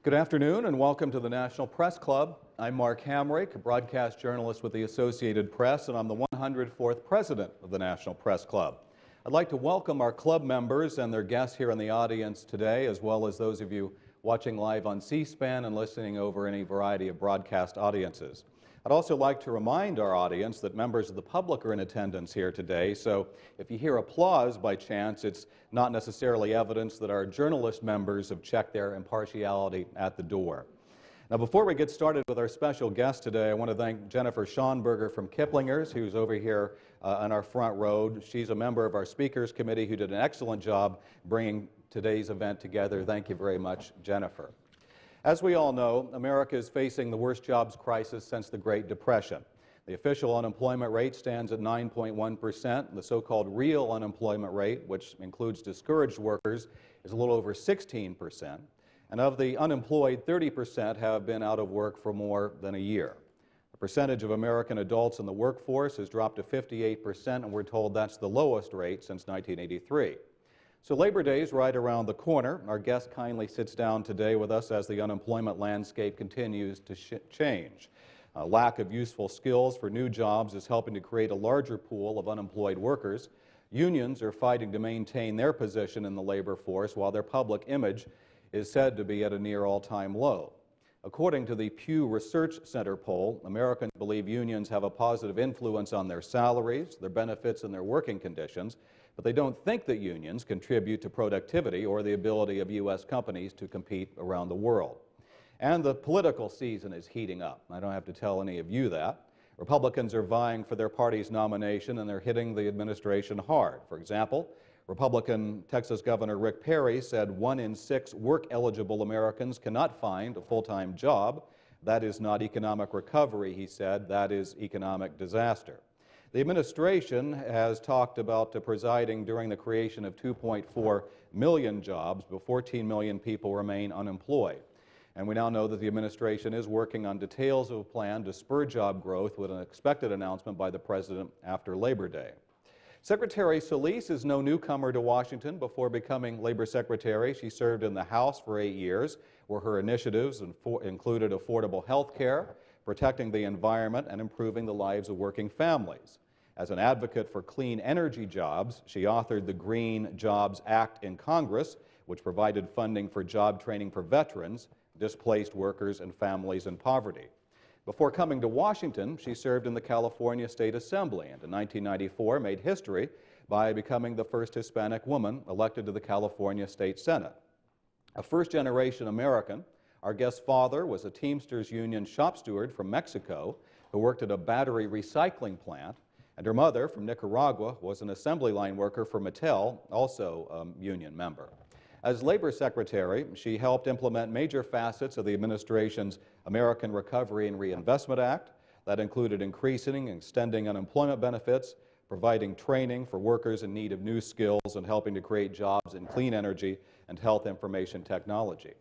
Good afternoon and welcome to the National Press Club. I'm Mark Hamrick, a broadcast journalist with the Associated Press, and I'm the 104th president of the National Press Club. I'd like to welcome our club members and their guests here in the audience today, as well as those of you watching live on C-SPAN and listening over any variety of broadcast audiences. I'd also like to remind our audience that members of the public are in attendance here today, so if you hear applause by chance, it's not necessarily evidence that our journalist members have checked their impartiality at the door. Now, before we get started with our special guest today, I want to thank Jennifer Schonberger from Kiplinger's, who's over here on our front row. She's a member of our Speakers Committee who did an excellent job bringing today's event together. Thank you very much, Jennifer. As we all know, America is facing the worst jobs crisis since the Great Depression. The official unemployment rate stands at 9.1%. The so-called real unemployment rate, which includes discouraged workers, is a little over 16%. And of the unemployed, 30% have been out of work for more than a year. The percentage of American adults in the workforce has dropped to 58%, and we're told that's the lowest rate since 1983. So Labor Day is right around the corner. Our guest kindly sits down today with us as the unemployment landscape continues to change. A lack of useful skills for new jobs is helping to create a larger pool of unemployed workers. Unions are fighting to maintain their position in the labor force, while their public image is said to be at a near all-time low. According to the Pew Research Center poll, Americans believe unions have a positive influence on their salaries, their benefits, and their working conditions, but they don't think that unions contribute to productivity or the ability of U.S. companies to compete around the world. And the political season is heating up. I don't have to tell any of you that. Republicans are vying for their party's nomination, and they're hitting the administration hard. For example, Republican Texas Governor Rick Perry said 1 in 6 work-eligible Americans cannot find a full-time job. That is not economic recovery, he said. That is economic disaster. The administration has talked about presiding during the creation of 2.4 million jobs, but 14 million people remain unemployed. And we now know that the administration is working on details of a plan to spur job growth with an expected announcement by the president after Labor Day. Secretary Solis is no newcomer to Washington. Before becoming Labor Secretary, she served in the House for 8 years, where her initiatives included affordable health care, protecting the environment, and improving the lives of working families. As an advocate for clean energy jobs, she authored the Green Jobs Act in Congress, which provided funding for job training for veterans, displaced workers, and families in poverty. Before coming to Washington, she served in the California State Assembly, and in 1994 made history by becoming the first Hispanic woman elected to the California State Senate. A first-generation American, our guest's father was a Teamsters Union shop steward from Mexico who worked at a battery recycling plant, and her mother from Nicaragua was an assembly line worker for Mattel, also a union member. As Labor Secretary, she helped implement major facets of the administration's American Recovery and Reinvestment Act. That included increasing and extending unemployment benefits, providing training for workers in need of new skills, and helping to create jobs in clean energy and health information technology.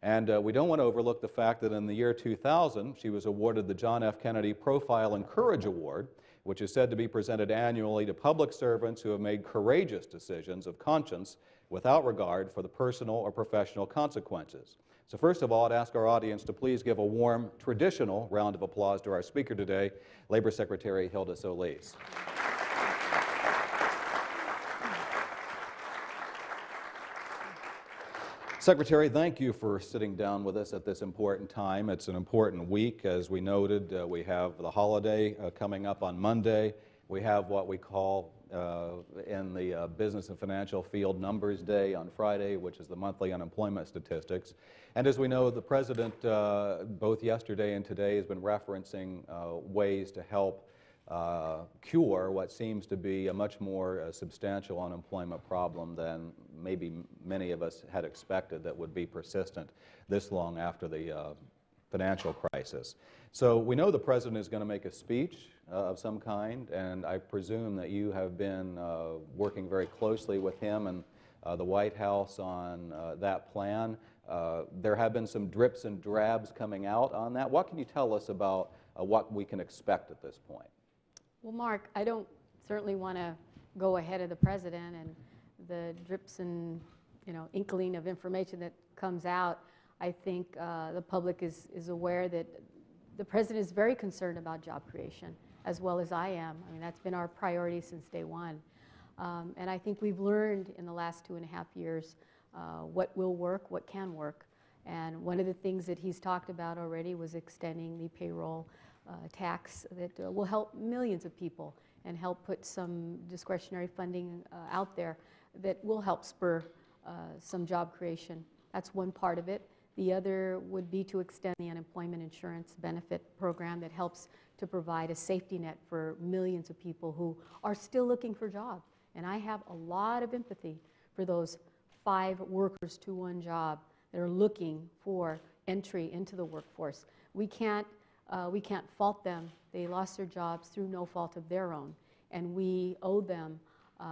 And we don't want to overlook the fact that in the year 2000, she was awarded the John F. Kennedy Profile and Courage Award, which is said to be presented annually to public servants who have made courageous decisions of conscience without regard for the personal or professional consequences. So first of all, I'd ask our audience to please give a warm, traditional round of applause to our speaker today, Labor Secretary Hilda Solis. Secretary, thank you for sitting down with us at this important time. It's an important week. As we noted, we have the holiday coming up on Monday. We have what we call in the business and financial field Numbers Day on Friday, which is the monthly unemployment statistics. And as we know, the President, both yesterday and today, has been referencing ways to help cure what seems to be a much more substantial unemployment problem than maybe many of us had expected that would be persistent this long after the financial crisis. So we know the President is going to make a speech of some kind, and I presume that you have been working very closely with him and the White House on that plan. There have been some drips and drabs coming out on that. What can you tell us about what we can expect at this point? Well, Mark, I don't certainly want to go ahead of the President and the drips and inkling of information that comes out. I think the public is aware that the President is very concerned about job creation, as well as I am. I mean, that's been our priority since day one. And I think we've learned in the last 2.5 years what will work, what can work. And one of the things that he's talked about already was extending the payroll tax that will help millions of people and help put some discretionary funding out there that will help spur some job creation. That's one part of it. The other would be to extend the unemployment insurance benefit program that helps to provide a safety net for millions of people who are still looking for jobs. And I have a lot of empathy for those 5 workers to 1 job that are looking for entry into the workforce. We can't fault them. They lost their jobs through no fault of their own, and we owe them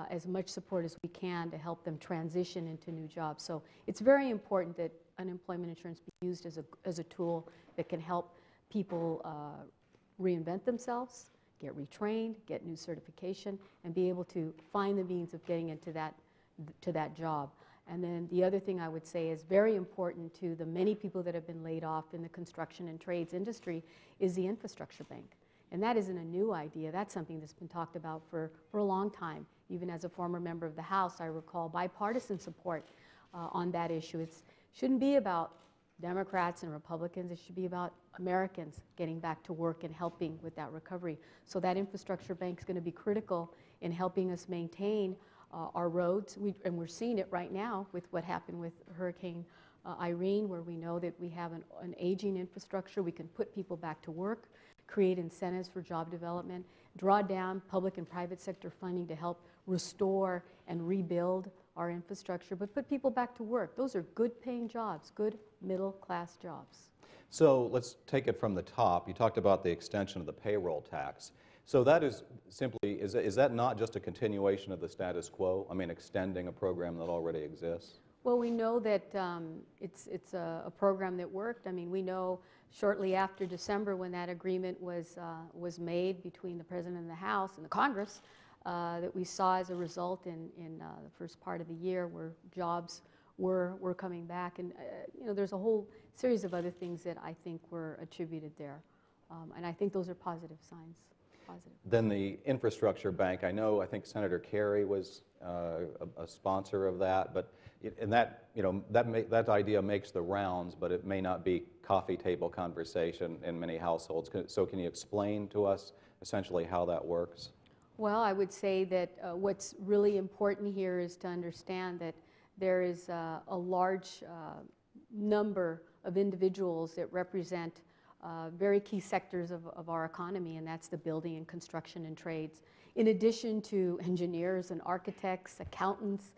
as much support as we can to help them transition into new jobs. So it's very important that unemployment insurance be used as a tool that can help people reinvent themselves, get retrained, get new certification, and be able to find the means of getting into that job. And then the other thing I would say is very important to the many people that have been laid off in the construction and trades industry is the infrastructure bank. And that isn't a new idea. That's something that's been talked about for a long time. Even as a former member of the House, I recall bipartisan support on that issue. It shouldn't be about Democrats and Republicans. It should be about Americans getting back to work and helping with that recovery. So that infrastructure bank is going to be critical in helping us maintain our roads. And we're seeing it right now with what happened with Hurricane Irene, where we know that we have an aging infrastructure. We can put people back to work, create incentives for job development, draw down public and private sector funding to help restore and rebuild our infrastructure, but put people back to work. Those are good paying jobs, good middle class jobs. So let's take it from the top. You talked about the extension of the payroll tax. So that is simply, is that not just a continuation of the status quo? I mean, extending a program that already exists? Well, we know that it's a program that worked. I mean, we know shortly after December when that agreement was made between the President and the House and the Congress, that we saw as a result in the first part of the year where jobs were coming back. And you know, there's a whole series of other things that I think were attributed there. And I think those are positive signs. Positive. Then the infrastructure bank, I think Senator Kerry was a sponsor of that, but that idea makes the rounds, but it may not be coffee table conversation in many households. So can you explain to us essentially how that works? Well, I would say that what's really important here is to understand that there is a large number of individuals that represent very key sectors of our economy, and that's the building and construction and trades. In addition to engineers and architects, accountants,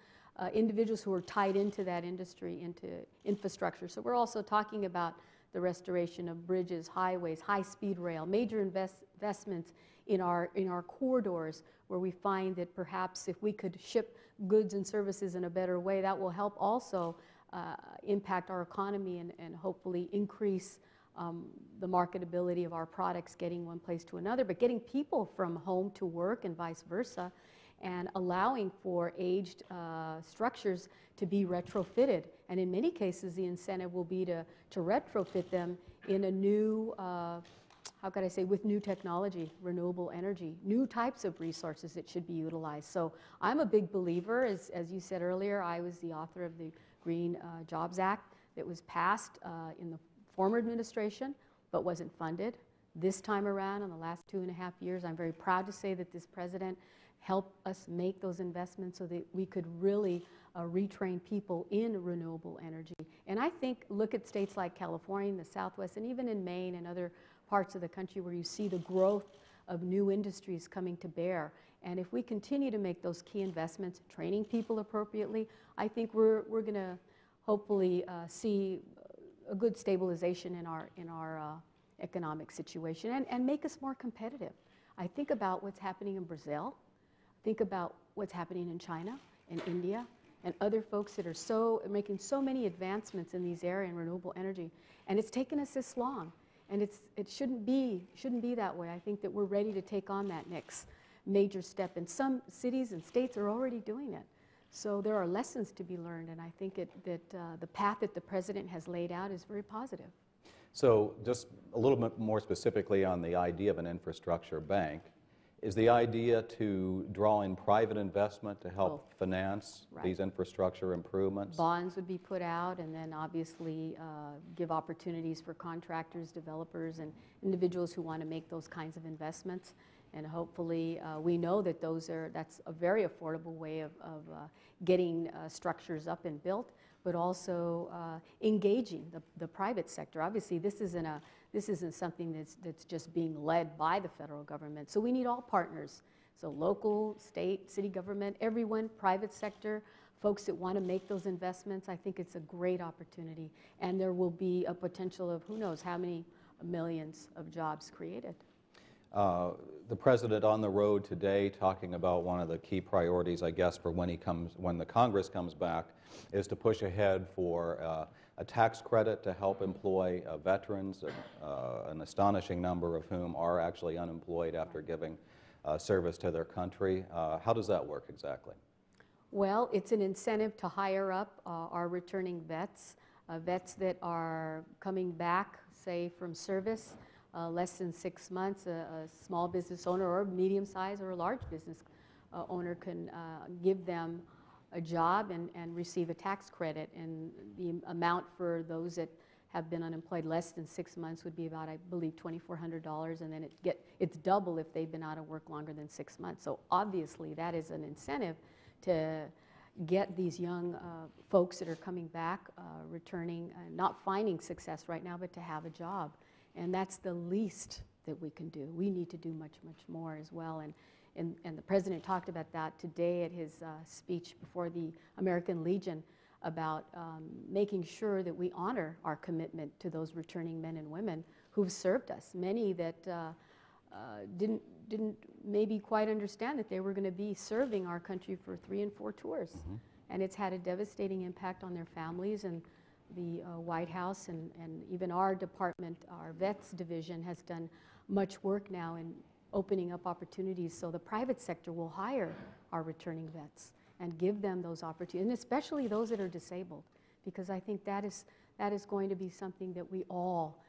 individuals who are tied into that industry, into infrastructure. So we're also talking about the restoration of bridges, highways, high-speed rail, major investments in our corridors, where we find that perhaps if we could ship goods and services in a better way, that will help also impact our economy and hopefully increase the marketability of our products getting one place to another, but getting people from home to work and vice versa, and allowing for aged structures to be retrofitted. And in many cases, the incentive will be to retrofit them in a new, how could I say, with new technology, renewable energy, new types of resources that should be utilized. So I'm a big believer, as you said earlier, I was the author of the Green Jobs Act that was passed in the former administration, but wasn't funded. This time around, in the last 2.5 years, I'm very proud to say that this president helped us make those investments so that we could really retrain people in renewable energy. And I think, look at states like California, the Southwest, and even in Maine and other parts of the country where you see the growth of new industries coming to bear. And if we continue to make those key investments, training people appropriately, I think we're going to hopefully see a good stabilization in our economic situation and make us more competitive. I think about what's happening in Brazil, think about what's happening in China and India and other folks that are making so many advancements in these areas in renewable energy, and it's taken us this long, and it shouldn't be that way. I think that we're ready to take on that next major step, and some cities and states are already doing it. So there are lessons to be learned, and I think that the path that the President has laid out is very positive. So just a little bit more specifically on the idea of an infrastructure bank, is the idea to draw in private investment to help finance these infrastructure improvements? Bonds would be put out, and then obviously give opportunities for contractors, developers, and individuals who want to make those kinds of investments. And hopefully we know that that's a very affordable way of getting structures up and built, but also engaging the private sector. Obviously, this isn't something that's just being led by the federal government. So we need all partners. So local, state, city government, everyone, private sector, folks that want to make those investments. I think it's a great opportunity. And there will be a potential of who knows how many millions of jobs created. The President on the road today talking about one of the key priorities, I guess, for when the Congress comes back, is to push ahead for a tax credit to help employ veterans, an astonishing number of whom are actually unemployed after giving service to their country. How does that work exactly? Well, it's an incentive to hire up our returning vets, vets that are coming back, say, from service. Less than 6 months, a small business owner or medium-sized or a large business owner can give them a job and receive a tax credit. And the amount for those that have been unemployed less than 6 months would be about, I believe, $2,400, and then it's double if they've been out of work longer than 6 months. So obviously that is an incentive to get these young folks that are coming back, returning, not finding success right now, but to have a job. And that's the least that we can do. We need to do much, much more as well. And the President talked about that today at his speech before the American Legion about making sure that we honor our commitment to those returning men and women who've served us. Many that didn't maybe quite understand that they were going to be serving our country for 3 and 4 tours. Mm-hmm. And it's had a devastating impact on their families, and the White House and even our department, our Vets Division, has done much work now in opening up opportunities so the private sector will hire our returning vets and give them those opportunities, and especially those that are disabled, because I think that is going to be something that we all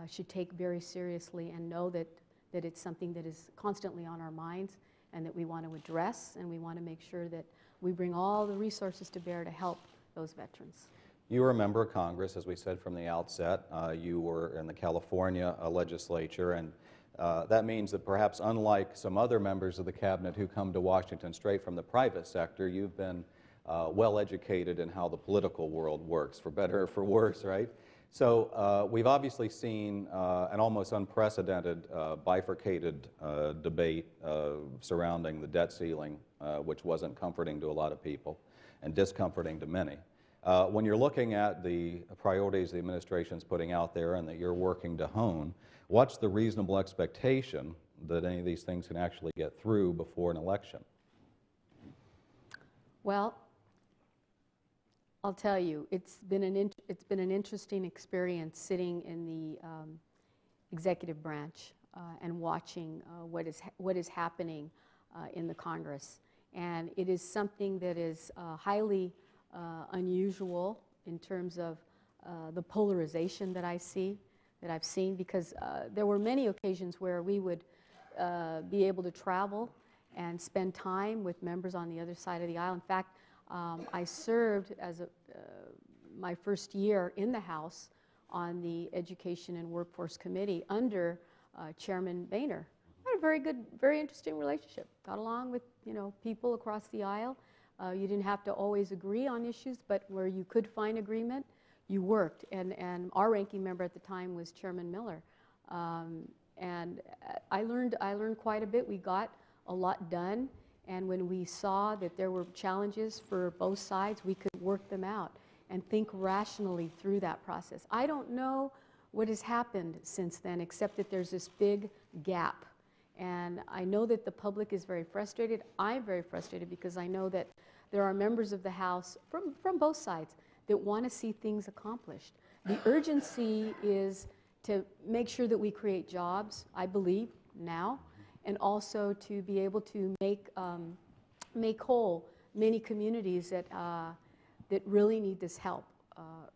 should take very seriously and know that it's something that is constantly on our minds and that we want to address, and we want to make sure that we bring all the resources to bear to help those veterans. You were a member of Congress, as we said from the outset. You were in the California legislature, and that means that perhaps unlike some other members of the cabinet who come to Washington straight from the private sector, you've been well educated in how the political world works, for better or for worse, right? So we've obviously seen an almost unprecedented bifurcated debate surrounding the debt ceiling, which wasn't comforting to a lot of people and discomforting to many. When you're looking at the priorities the administration's putting out there and that you're working to hone, what's the reasonable expectation that any of these things can actually get through before an election? Well, I'll tell you, it's been an interesting experience sitting in the executive branch and watching what is happening in the Congress, and it is something that is highly unusual in terms of the polarization that I've seen, because there were many occasions where we would be able to travel and spend time with members on the other side of the aisle. In fact, I served as my first year in the House on the Education and Workforce Committee under Chairman Boehner. I had a very good, very interesting relationship. Got along with people across the aisle. You didn't have to always agree on issues, but where you could find agreement, you worked. And our ranking member at the time was Chairman Miller. And I learned quite a bit. We got a lot done. And when we saw that there were challenges for both sides, we could work them out and think rationally through that process. I don't know what has happened since then, except that there's this big gap. And I know that the public is very frustrated. I'm very frustrated because I know that there are members of the House from both sides that want to see things accomplished. The urgency is to make sure that we create jobs, I believe, now, and also to be able to make whole many communities that, that really need this help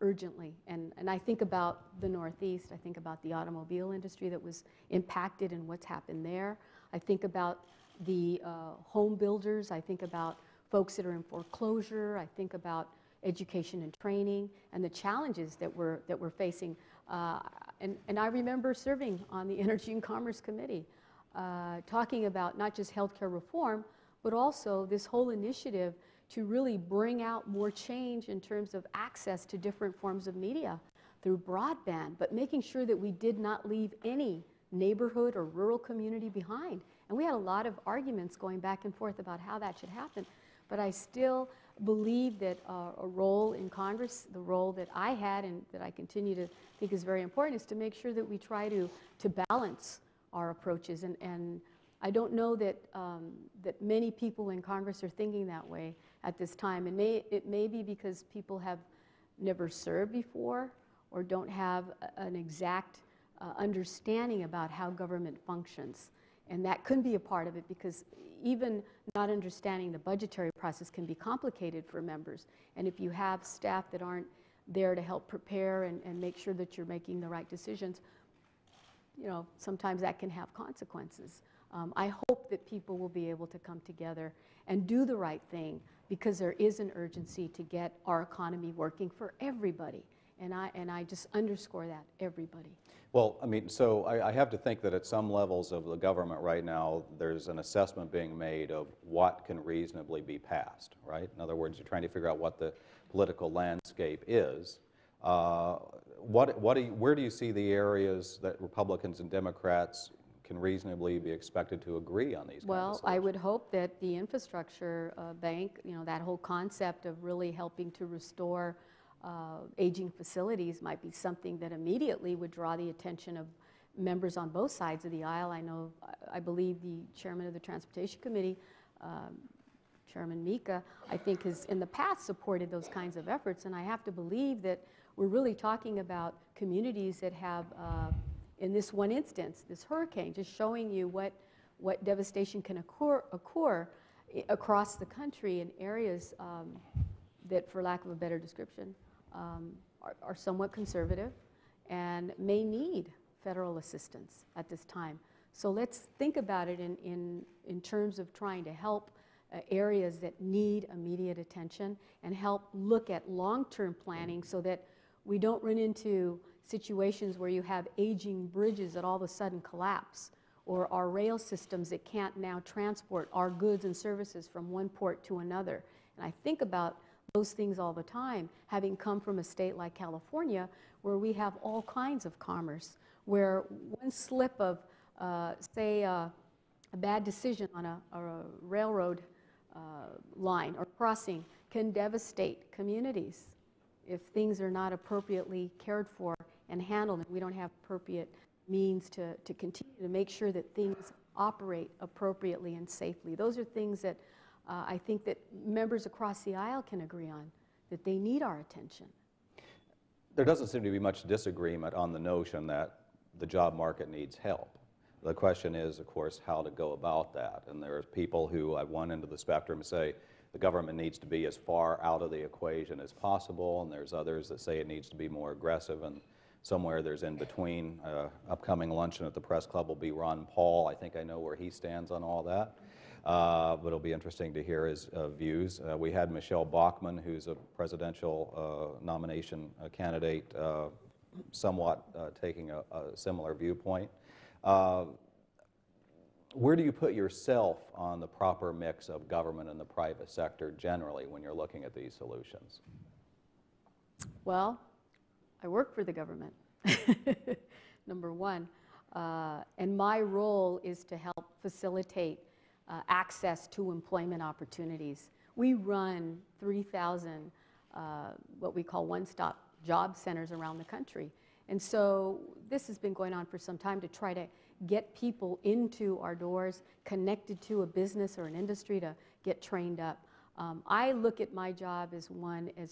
urgently. And I think about the Northeast. I think about the automobile industry that was impacted and what's happened there. I think about the home builders. I think about folks that are in foreclosure. I think about education and training and the challenges that we're facing. And I remember serving on the Energy and Commerce Committee, talking about not just healthcare reform, but also this whole initiative to really bring out more change in terms of access to different forms of media through broadband, but making sure that we did not leave any neighborhood or rural community behind. And we had a lot of arguments going back and forth about how that should happen. But I still believe that a role in Congress, the role that I had and that I continue to think is very important, is to make sure that we try to balance our approaches. And I don't know that, that many people in Congress are thinking that way at this time. And it may be because people have never served before or don't have an exact understanding about how government functions. And that could be a part of it, because even not understanding the budgetary process can be complicated for members. And if you have staff that aren't there to help prepare and make sure that you're making the right decisions, you know, sometimes that can have consequences. I hope that people will be able to come together and do the right thing, because there is an urgency to get our economy working for everybody. And I just underscore that, everybody. Well, I mean, so I have to think that at some levels of the government right now, there's an assessment being made of what can reasonably be passed, right? In other words, you're trying to figure out what the political landscape is. Where do you see the areas that Republicans and Democrats can reasonably be expected to agree on these? Well, I would hope that the infrastructure bank, you know, that whole concept of really helping to restore aging facilities might be something that immediately would draw the attention of members on both sides of the aisle. I believe the chairman of the Transportation Committee, Chairman Mika, I think has in the past supported those kinds of efforts. And I have to believe that we're really talking about communities that have, in this one instance, this hurricane, just showing you what devastation can occur across the country in areas that, for lack of a better description, are somewhat conservative and may need federal assistance at this time. So let's think about it in terms of trying to help areas that need immediate attention and help look at long-term planning so that we don't run into situations where you have aging bridges that all of a sudden collapse, or our rail systems that can't now transport our goods and services from one port to another. And I think about those things all the time, having come from a state like California, where we have all kinds of commerce, where one slip of, say, a bad decision on a railroad line or crossing can devastate communities if things are not appropriately cared for and handled, and we don't have appropriate means to continue to make sure that things operate appropriately and safely. Those are things that I think that members across the aisle can agree on, that they need our attention. There doesn't seem to be much disagreement on the notion that the job market needs help. The question is, of course, how to go about that. And there are people who, at one end of the spectrum, say the government needs to be as far out of the equation as possible, and there's others that say it needs to be more aggressive, and somewhere there's in between. Upcoming luncheon at the Press Club will be Ron Paul. I think I know where he stands on all that. But it'll be interesting to hear his views. We had Michelle Bachmann, who's a presidential nomination candidate, somewhat taking a similar viewpoint. Where do you put yourself on the proper mix of government and the private sector generally when you're looking at these solutions? Well, I work for the government, number one, and my role is to help facilitate access to employment opportunities. We run 3,000 what we call one-stop job centers around the country. And so this has been going on for some time to try to get people into our doors, connected to a business or an industry to get trained up. I look at my job as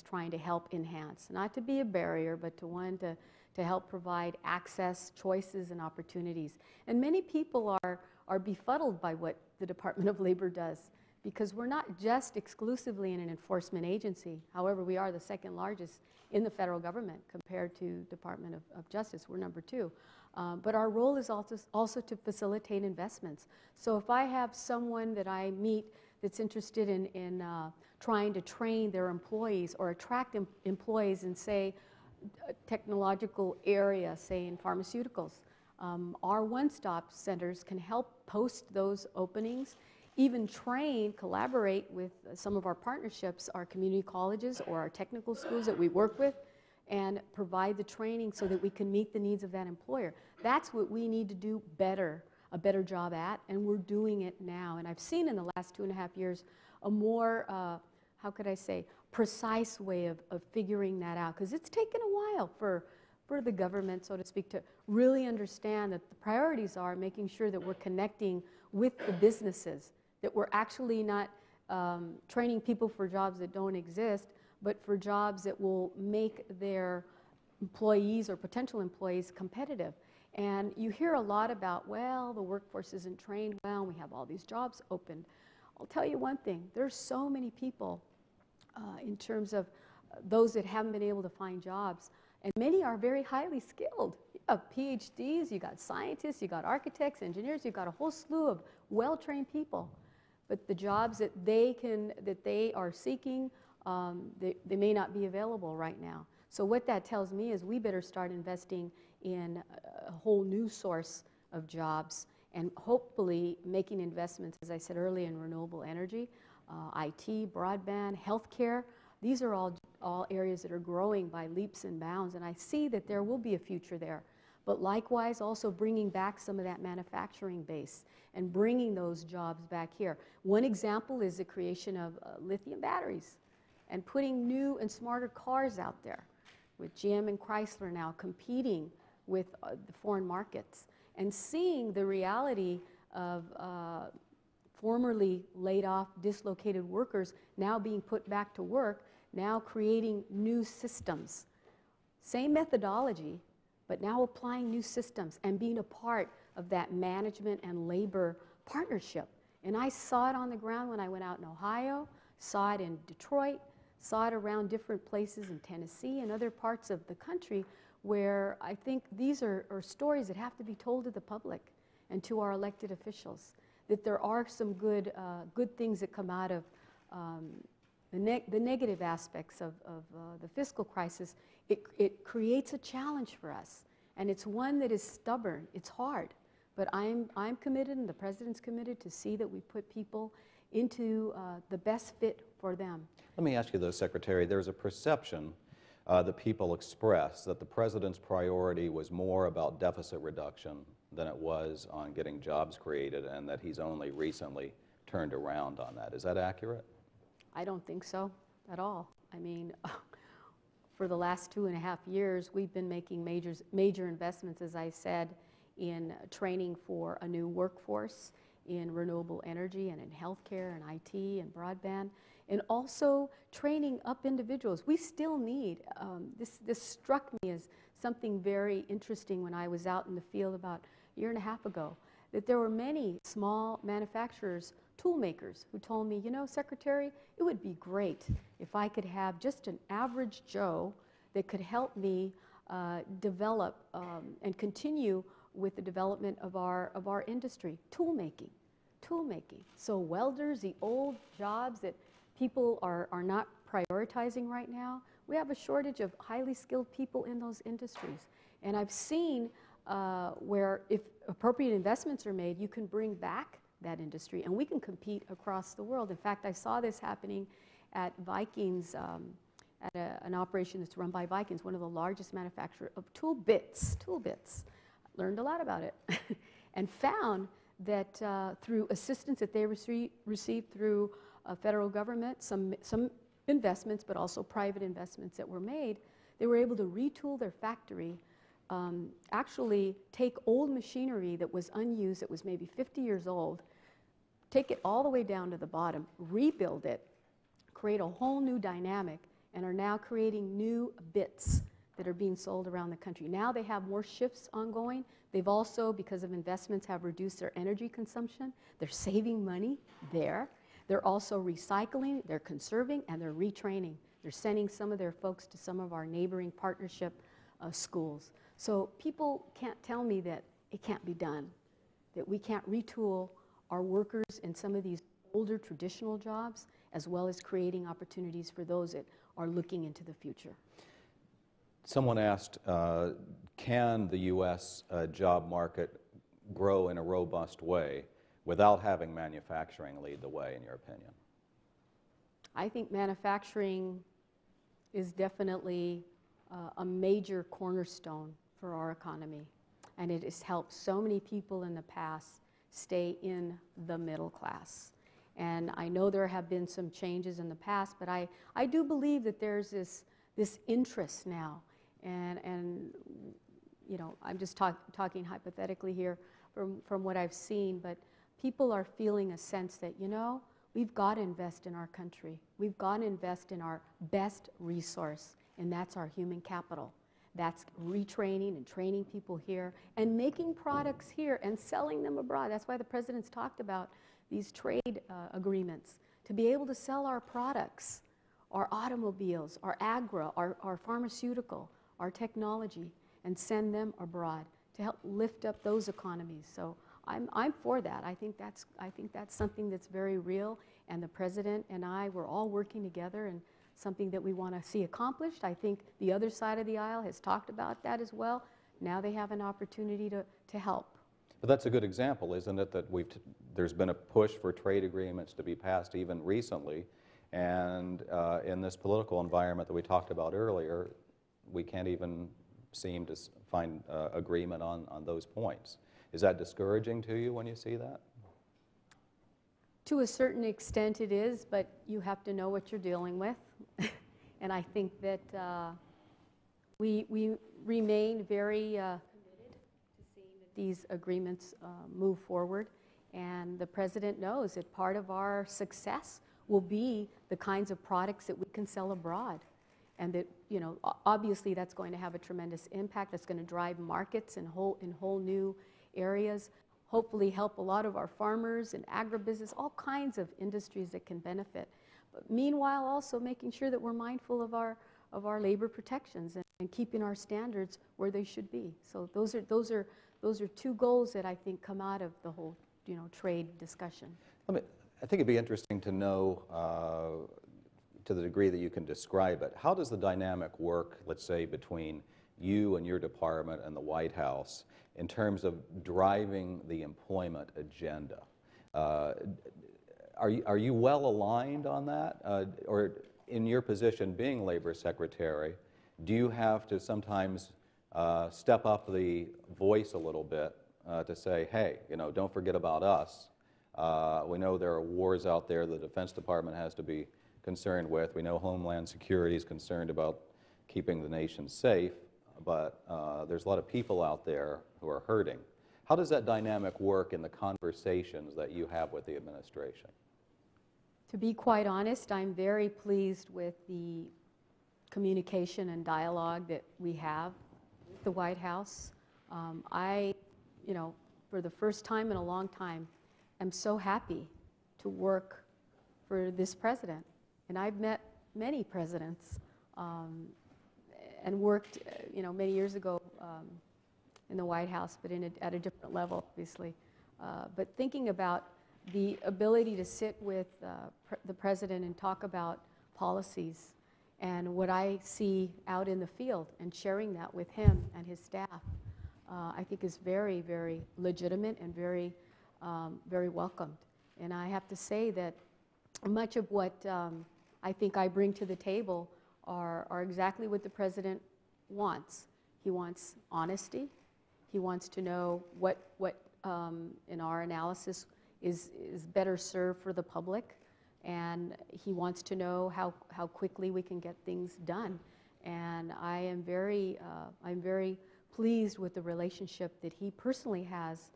trying to help enhance, not to be a barrier, but to help provide access, choices, and opportunities. And many people are befuddled by what the Department of Labor does. because we're not just exclusively an enforcement agency. However, we are the second largest in the federal government compared to Department of Justice. We're number 2. But our role is also to facilitate investments. So if I have someone that I meet that's interested in trying to train their employees or attract employees in, say, a technological area, say in pharmaceuticals, our one-stop centers can help post those openings, even train, collaborate with some of our partnerships, our community colleges or our technical schools that we work with, and provide the training so that we can meet the needs of that employer. That's what we need to do better, a better job at, and we're doing it now. And I've seen in the last 2.5 years a more, how could I say, precise way of figuring that out, because it's taken a while for the government, so to speak, to really understand that the priorities are making sure that we're connecting with the businesses, that we're actually not training people for jobs that don't exist, but for jobs that will make their employees or potential employees competitive. And you hear a lot about, well, the workforce isn't trained well, we have all these jobs opened. I'll tell you one thing, there's so many people in terms of those that haven't been able to find jobs, and many are very highly skilled. You have PhDs, you got scientists, you got architects, engineers, you've got a whole slew of well-trained people. But the jobs that they are seeking, they may not be available right now. So what that tells me is we better start investing in a whole new source of jobs and hopefully making investments, as I said earlier, in renewable energy, IT, broadband, healthcare. These are all areas that are growing by leaps and bounds, and I see that there will be a future there. But likewise, also bringing back some of that manufacturing base and bringing those jobs back here. One example is the creation of lithium batteries and putting new and smarter cars out there, with GM and Chrysler now competing with the foreign markets, and seeing the reality of formerly laid off, dislocated workers now being put back to work, now creating new systems. Same methodology, but now applying new systems and being a part of that management and labor partnership. And I saw it on the ground when I went out in Ohio, saw it in Detroit, saw it around different places in Tennessee and other parts of the country, where I think these are stories that have to be told to the public and to our elected officials, that there are some good things that come out of the negative aspects of the fiscal crisis. It creates a challenge for us, and it's one that is stubborn. It's hard, but I'm committed, and the President's committed to see that we put people into the best fit for them. Let me ask you though, Secretary, there's a perception that people express that the President's priority was more about deficit reduction than it was on getting jobs created, and that he's only recently turned around on that. Is that accurate? I don't think so at all. I mean, for the last 2.5 years, we've been making major investments, as I said, in training for a new workforce, in renewable energy and in healthcare and IT and broadband, and also training up individuals. We still need, this struck me as something very interesting when I was out in the field about a 1.5 years ago, that there were many small manufacturers, tool makers, who told me, you know, Secretary, it would be great if I could have just an average Joe that could help me develop and continue with the development of our industry, tool making. So welders, the old jobs that people are not prioritizing right now, we have a shortage of highly skilled people in those industries. And I've seen where if appropriate investments are made, you can bring back that industry and we can compete across the world. In fact, I saw this happening at Vikings, at an operation that's run by Vikings, one of the largest manufacturers of tool bits. Learned a lot about it and found that through assistance that they received through federal government, some investments, but also private investments that were made, they were able to retool their factory, actually take old machinery that was unused, that was maybe 50 years old, take it all the way down to the bottom, rebuild it, create a whole new dynamic, and are now creating new bits that are being sold around the country. Now they have more shifts ongoing. They've also, because of investments, have reduced their energy consumption. They're saving money there. They're also recycling, they're conserving, and they're retraining. They're sending some of their folks to some of our neighboring partnership schools. So people can't tell me that it can't be done, that we can't retool our workers in some of these older traditional jobs, as well as creating opportunities for those that are looking into the future. Someone asked, can the U.S. Job market grow in a robust way without having manufacturing lead the way, in your opinion? I think manufacturing is definitely a major cornerstone for our economy, and it has helped so many people in the past stay in the middle class. And I know there have been some changes in the past, but I do believe that there's this interest now, and you know, I'm just talking hypothetically here from what I've seen, but people are feeling a sense that, you know, we've got to invest in our country. We've got to invest in our best resource, and that's our human capital. That's retraining and training people here and making products here and selling them abroad. That's why the president's talked about these trade agreements, to be able to sell our products, our automobiles, our agri, our pharmaceutical, our technology, and send them abroad to help lift up those economies. So I'm for that. I think that's something that's very real, and the president and I, we're all working together, and something that we want to see accomplished. I think the other side of the aisle has talked about that as well. Now they have an opportunity to help. But that's a good example, isn't it, that there's been a push for trade agreements to be passed even recently, and in this political environment that we talked about earlier, we can't even seem to find agreement on those points. Is that discouraging to you when you see that? To a certain extent it is, but you have to know what you're dealing with. And I think that we remain very committed to seeing that these agreements move forward. And the president knows that part of our success will be the kinds of products that we can sell abroad. And that, you know, obviously that's going to have a tremendous impact. That's going to drive markets in whole new areas. Hopefully help a lot of our farmers and agribusiness, all kinds of industries that can benefit. But meanwhile, also making sure that we're mindful of our labor protections and keeping our standards where they should be. So those are two goals that I think come out of the whole, you know, trade discussion. I think it'd be interesting to know, to the degree that you can describe it, how does the dynamic work, let's say, between you and your department and the White House in terms of driving the employment agenda? Are you well aligned on that? Or in your position being Labor Secretary, do you have to sometimes step up the voice a little bit to say, hey, you know, don't forget about us. We know there are wars out there the Defense Department has to be concerned with. We know Homeland Security is concerned about keeping the nation safe, but there's a lot of people out there who are hurting. How does that dynamic work in the conversations that you have with the administration? To be quite honest, I'm very pleased with the communication and dialogue that we have with the White House. You know, for the first time in a long time, I'm so happy to work for this president. And I've met many presidents and worked, you know, many years ago in the White House, but at a different level, obviously. But thinking about the ability to sit with the president and talk about policies and what I see out in the field and sharing that with him and his staff, I think is very, very legitimate and very, very welcomed. And I have to say that much of what I think I bring to the table are exactly what the president wants. He wants honesty. He wants to know what in our analysis is better served for the public, and he wants to know how quickly we can get things done. And I'm very pleased with the relationship that he personally has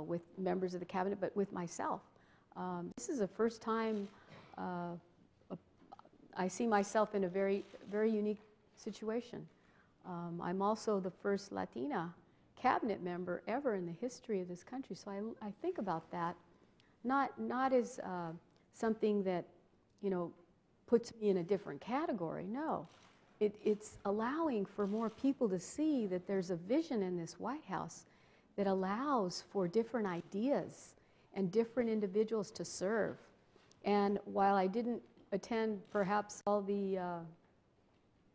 with members of the cabinet, but with myself. This is the first time I see myself in a very, very unique situation. I'm also the first Latina cabinet member ever in the history of this country, so I think about that not as something that, you know, puts me in a different category. No, it's allowing for more people to see that there's a vision in this White House that allows for different ideas and different individuals to serve. And while I didn't attend perhaps all the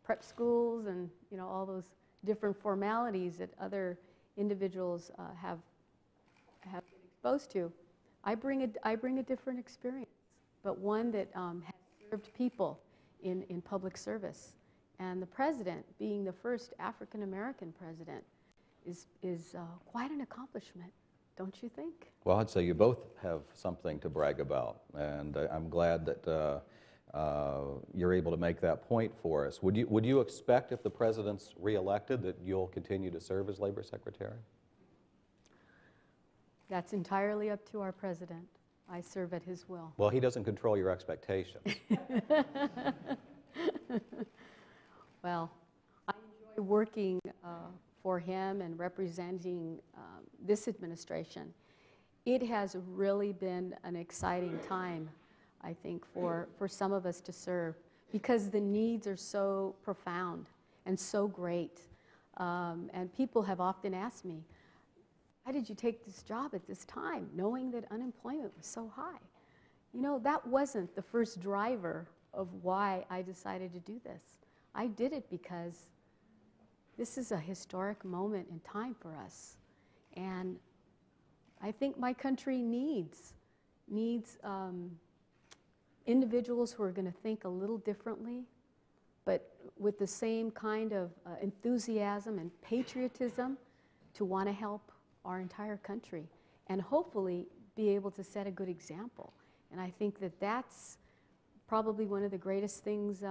prep schools and, you know, all those different formalities that other individuals have been exposed to, I bring a different experience, but one that has served people in public service. And the president, being the first African-American president, is quite an accomplishment, don't you think? Well, I'd say you both have something to brag about, and I'm glad that you're able to make that point for us. Would you expect, if the president's reelected, that you'll continue to serve as Labor Secretary? That's entirely up to our president. I serve at his will. Well, he doesn't control your expectations. Well, I enjoy working for him and representing this administration. It has really been an exciting time, I think, for some of us to serve, because the needs are so profound and so great. And people have often asked me, why did you take this job at this time, knowing that unemployment was so high? You know, that wasn't the first driver of why I decided to do this. I did it because this is a historic moment in time for us. And I think my country needs individuals who are going to think a little differently, but with the same kind of enthusiasm and patriotism to want to help our entire country and hopefully be able to set a good example. And I think that that's probably one of the greatest things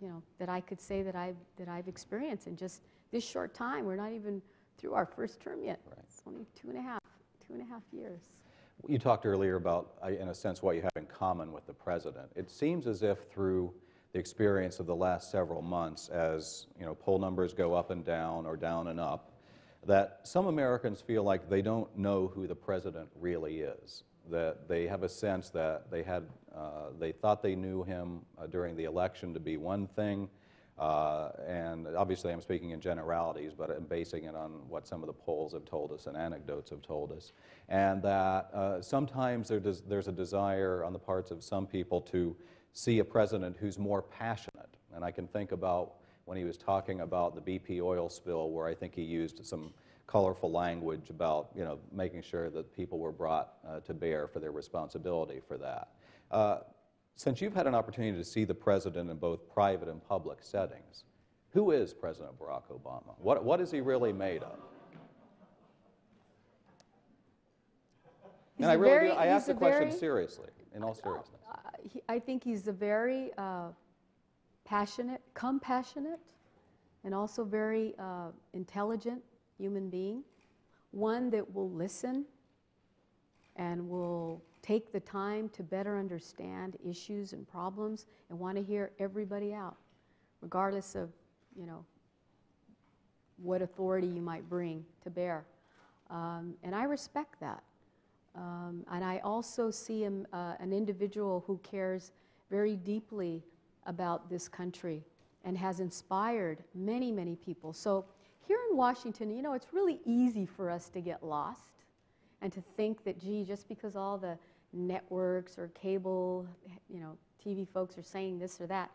you know, that I could say that I've experienced in just this short time. We're not even through our first term yet. Right. It's only two and a half years. You talked earlier about, in a sense, what you have in common with the president. It seems as if through the experience of the last several months, as you know, poll numbers go up and down or down and up, that some Americans feel like they don't know who the president really is. That they have a sense that they thought they knew him during the election to be one thing, and obviously I'm speaking in generalities, but I'm basing it on what some of the polls have told us and anecdotes have told us, and that sometimes there's a desire on the parts of some people to see a president who's more passionate. And I can think about when he was talking about the BP oil spill, where I think he used some colorful language about, you know, making sure that people were brought to bear for their responsibility for that. Since you've had an opportunity to see the president in both private and public settings, who is President Barack Obama? What is he really made of? And I ask the question seriously, in all seriousness. I think he's a very passionate, compassionate, and also very intelligent human being, one that will listen and will take the time to better understand issues and problems and want to hear everybody out, regardless of, you know, what authority you might bring to bear. And I respect that. And I also see him an individual who cares very deeply about this country and has inspired many, many people. So here in Washington, you know, it's really easy for us to get lost and to think that, gee, just because all the networks or cable, you know, TV folks are saying this or that,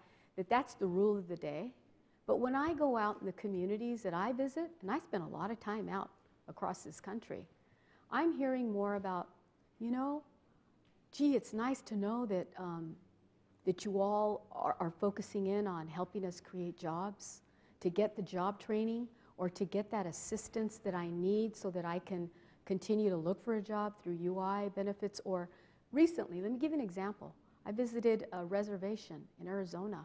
that's the rule of the day. But when I go out in the communities that I visit, and I spend a lot of time out across this country, I'm hearing more about, you know, gee, it's nice to know that, that you all are focusing in on helping us create jobs, to get the job training, or to get that assistance that I need so that I can continue to look for a job through UI benefits. Or recently, let me give you an example. I visited a reservation in Arizona,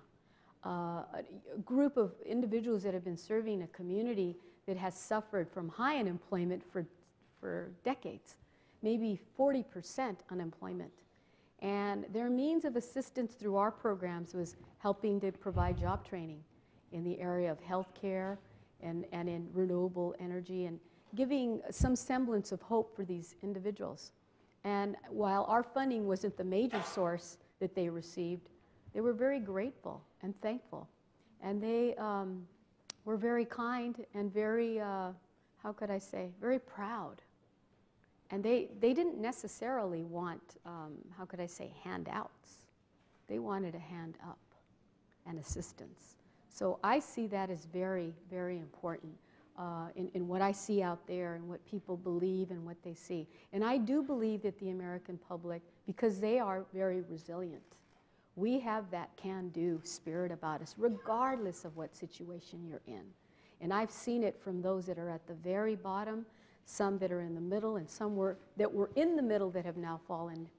a group of individuals that have been serving a community that has suffered from high unemployment for decades, maybe 40% unemployment. And their means of assistance through our programs was helping to provide job training in the area of healthcare and in renewable energy, and giving some semblance of hope for these individuals. And while our funding wasn't the major source that they received, they were very grateful and thankful. And they were very kind and very, how could I say, very proud. And they didn't necessarily want, how could I say, handouts. They wanted a hand up and assistance. So I see that as very, very important in what I see out there and what people believe and what they see. And I do believe that the American public, because they are very resilient, we have that can-do spirit about us, regardless of what situation you're in. And I've seen it from those that are at the very bottom, some that are in the middle, and some that were in the middle that have now fallen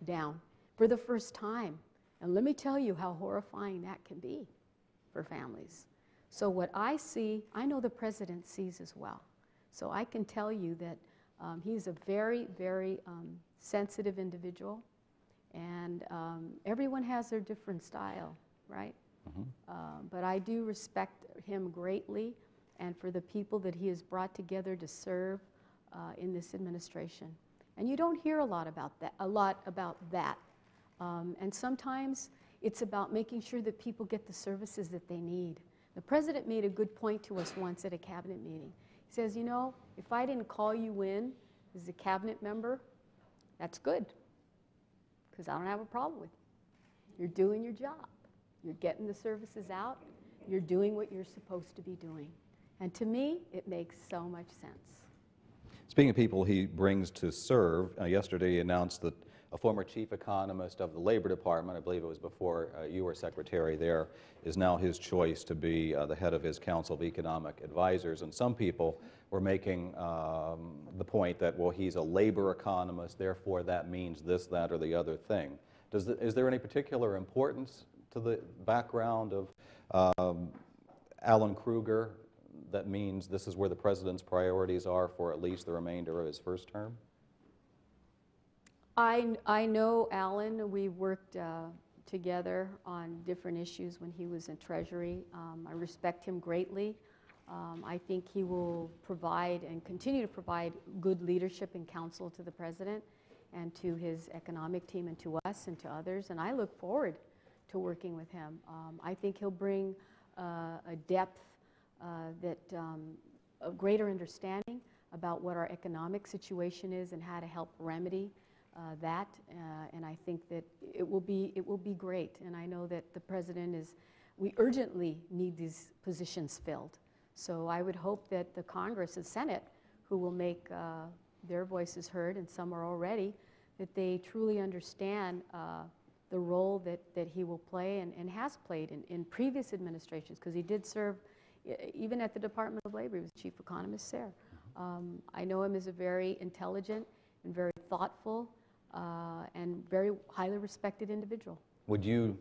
down for the first time. And let me tell you how horrifying that can be for families. So what I see, I know the president sees as well. So I can tell you that he's a very, very sensitive individual, and everyone has their different style, right? But I do respect him greatly, and for the people that he has brought together to serve in this administration. And you don't hear a lot about that. And sometimes it's about making sure that people get the services that they need. The president made a good point to us once at a cabinet meeting. He says, you know, if I didn't call you in as a cabinet member, that's good, because I don't have a problem with you. You're doing your job. You're getting the services out. You're doing what you're supposed to be doing. And to me, it makes so much sense. Speaking of people he brings to serve, yesterday he announced that a former chief economist of the Labor Department, I believe it was before you were secretary there, is now his choice to be the head of his Council of Economic Advisors. And some people were making the point that, well, he's a labor economist, therefore that means this, that, or the other thing. Is there any particular importance to the background of Alan Kruger that means this is where the president's priorities are for at least the remainder of his first term? I know Alan. We worked together on different issues when he was in Treasury. I respect him greatly. I think he will provide and continue to provide good leadership and counsel to the president and to his economic team and to us and to others. And I look forward to working with him. I think he'll bring a depth of greater understanding about what our economic situation is and how to help remedy that, and I think that it will be great. And I know that the president we urgently need these positions filled. So I would hope that the Congress and Senate, who will make their voices heard, and some are already, that they truly understand the role that he will play and has played in previous administrations, because he did serve even at the Department of Labor. He was chief economist there. I know him as a very intelligent and very thoughtful and very highly respected individual. Would you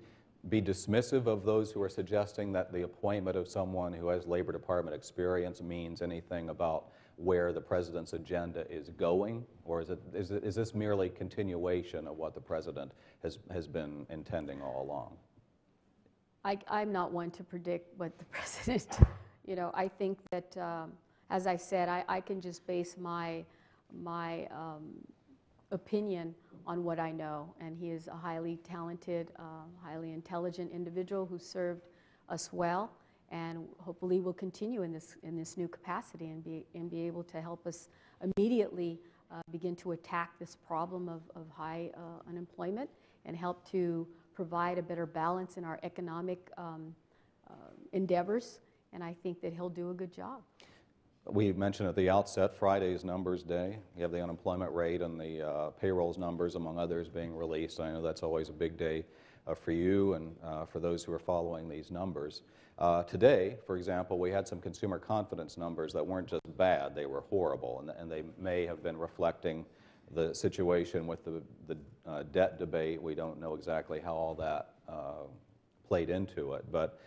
be dismissive of those who are suggesting that the appointment of someone who has Labor Department experience means anything about where the president's agenda is going, or is this merely continuation of what the president has been intending all along? I'm not one to predict what the president, I think that, as I said, I can just base my opinion on what I know, and he is a highly talented, highly intelligent individual who served us well, and hopefully will continue in this new capacity and be able to help us immediately begin to attack this problem of high unemployment and help to provide a better balance in our economic endeavors, and I think that he'll do a good job. We mentioned at the outset Friday's numbers day. You have the unemployment rate and the payrolls numbers, among others, being released. I know that's always a big day for you and for those who are following these numbers. Today, for example, we had some consumer confidence numbers that weren't just bad, they were horrible, and they may have been reflecting the situation with the debt debate. We don't know exactly how all that played into it, but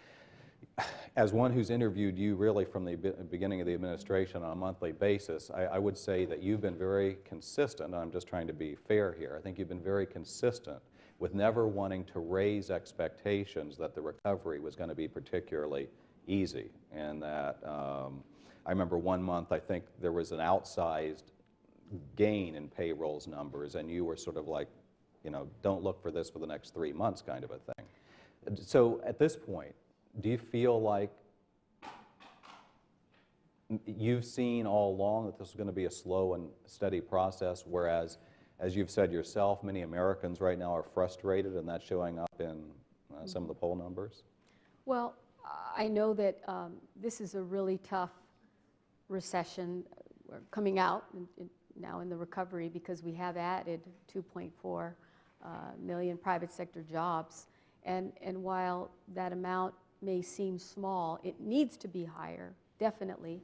as one who's interviewed you really from the beginning of the administration on a monthly basis, I would say that you've been very consistent. I'm just trying to be fair here. I think you've been very consistent with never wanting to raise expectations that the recovery was going to be particularly easy. And that I remember one month, I think there was an outsized gain in payrolls numbers, and you were sort of like, you know, don't look for this for the next 3 months kind of a thing. So at this point, do you feel like you've seen all along that this is going to be a slow and steady process, whereas, as you've said yourself, many Americans right now are frustrated, and that's showing up in some of the poll numbers? Well, I know that this is a really tough recession. We're coming out now in the recovery because we have added 2.4 million private sector jobs. And while that amount may seem small, it needs to be higher, definitely.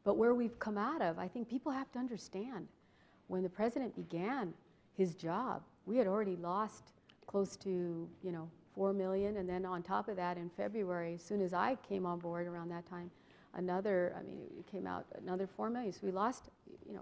But where we've come out of, I think people have to understand, when the president began his job, we had already lost close to, 4 million, and then on top of that, in February, as soon as I came on board around that time, it came out another 4 million. So we lost,